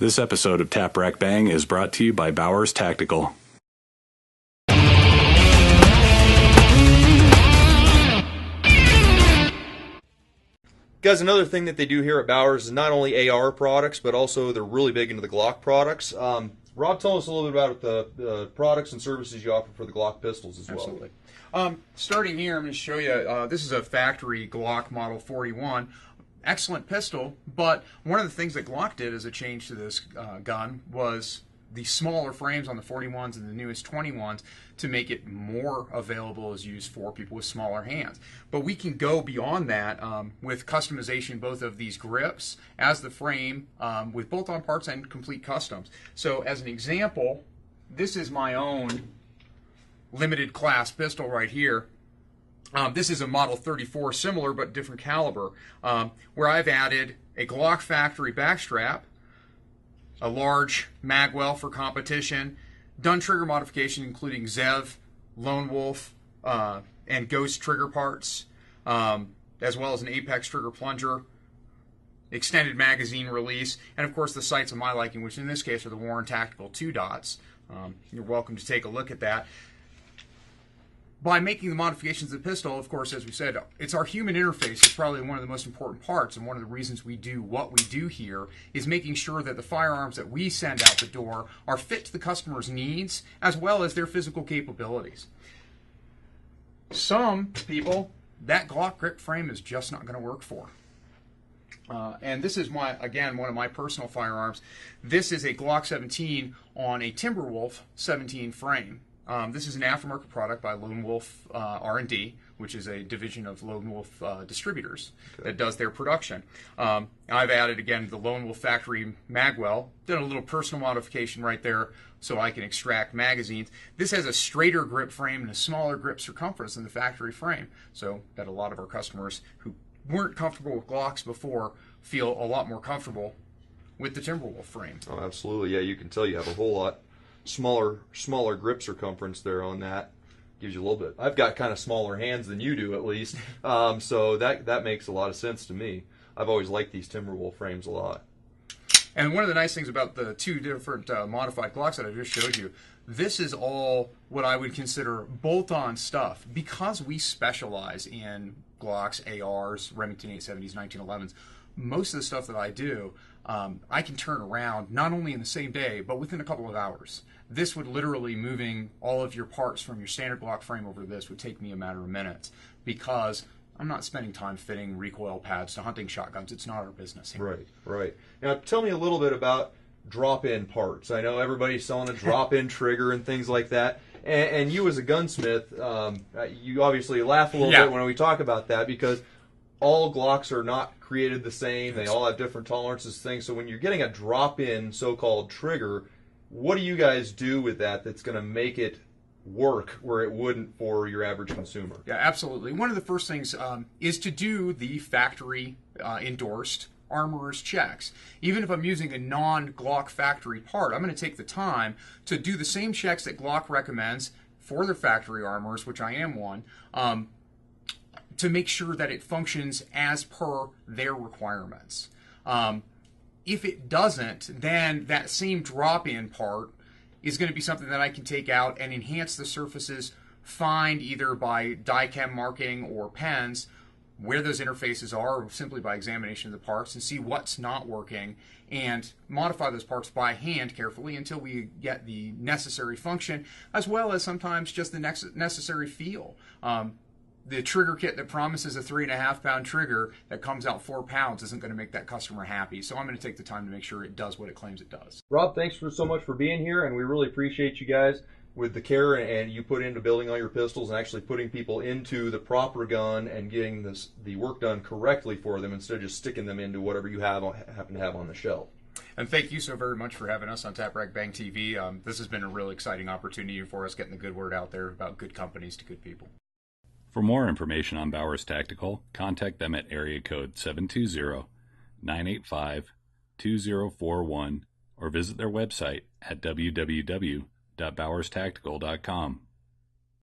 This episode of Tap Rack Bang is brought to you by Bowers Tactical. Guys, another thing that they do here at Bowers is not only AR products, but also they're really big into the Glock products. Rob, tell us a little bit about the products and services you offer for the Glock pistols as well. Absolutely. Starting here, I'm going to show you, this is a factory Glock Model 41. Excellent pistol, but one of the things that Glock did as a change to this gun was the smaller frames on the 41s and the newest 21s to make it more available as used for people with smaller hands. But we can go beyond that with customization both of these grips as the frame with bolt-on parts and complete customs. So as an example, this is my own limited class pistol right here. This is a Model 34, similar but different caliber, where I've added a Glock factory backstrap, a large magwell for competition, done trigger modification including Zev, Lone Wolf, and Ghost trigger parts, as well as an Apex trigger plunger, extended magazine release, and of course the sights of my liking, which in this case are the Warren Tactical 2 dots. You're welcome to take a look at that. By making the modifications of the pistol, of course, as we said, it's our human interface is probably one of the most important parts, and one of the reasons we do what we do here is making sure that the firearms that we send out the door are fit to the customer's needs as well as their physical capabilities. Some people, that Glock grip frame is just not going to work for. And this is, again, one of my personal firearms. This is a Glock 17 on a Timberwolf 17 frame. This is an aftermarket product by Lone Wolf R&D, which is a division of Lone Wolf Distributors that does their production. I've added, again, the Lone Wolf factory magwell, done a little personal modification right there so I can extract magazines. This has a straighter grip frame and a smaller grip circumference than the factory frame, so that a lot of our customers who weren't comfortable with Glocks before feel a lot more comfortable with the Timberwolf frame. Oh, absolutely. Yeah, you can tell you have a whole lot smaller grip circumference there on that. Gives you a little bit. I've got kind of smaller hands than you do, at least, so that makes a lot of sense to me. I've always liked these Timberwolf frames a lot. And one of the nice things about the two different modified Glocks that I just showed you, this is all what I would consider bolt-on stuff. Because we specialize in Glocks, ARs, Remington 870s, 1911s, most of the stuff that I do, I can turn around not only in the same day, but within a couple of hours. This would literally, moving all of your parts from your standard Glock frame over to this would take me a matter of minutes, because I'm not spending time fitting recoil pads to hunting shotguns. It's not our business here. Right, right. Now tell me a little bit about drop-in parts. I know everybody's selling a drop-in trigger and things like that. And you as a gunsmith, you obviously laugh a little bit when we talk about that, because all Glocks are not created the same. They all have different tolerances, things. So when you're getting a drop-in so-called trigger, what do you guys do with that that's going to make it work where it wouldn't for your average consumer? Yeah, absolutely. One of the first things is to do the factory endorsed armorer's checks. Even if I'm using a non-Glock factory part, I'm going to take the time to do the same checks that Glock recommends for their factory armorers, which I am one, to make sure that it functions as per their requirements. If it doesn't, then that same drop-in part is going to be something that I can take out and enhance the surfaces, find either by die-chem marking or pens where those interfaces are, or simply by examination of the parts, and see what's not working, and modify those parts by hand carefully until we get the necessary function, as well as sometimes just the necessary feel. The trigger kit that promises a 3.5-pound trigger that comes out 4 pounds isn't going to make that customer happy. So I'm going to take the time to make sure it does what it claims it does. Rob, thanks so much for being here, and we really appreciate you guys with the care and you put into building all your pistols and actually putting people into the proper gun and getting the work done correctly for them instead of just sticking them into whatever you happen to have on the shelf. And thank you so very much for having us on TapRackBang.TV. This has been a really exciting opportunity for us, getting the good word out there about good companies to good people. For more information on Bowers Tactical, contact them at area code 720-985-2041 or visit their website at www.bowerstactical.com.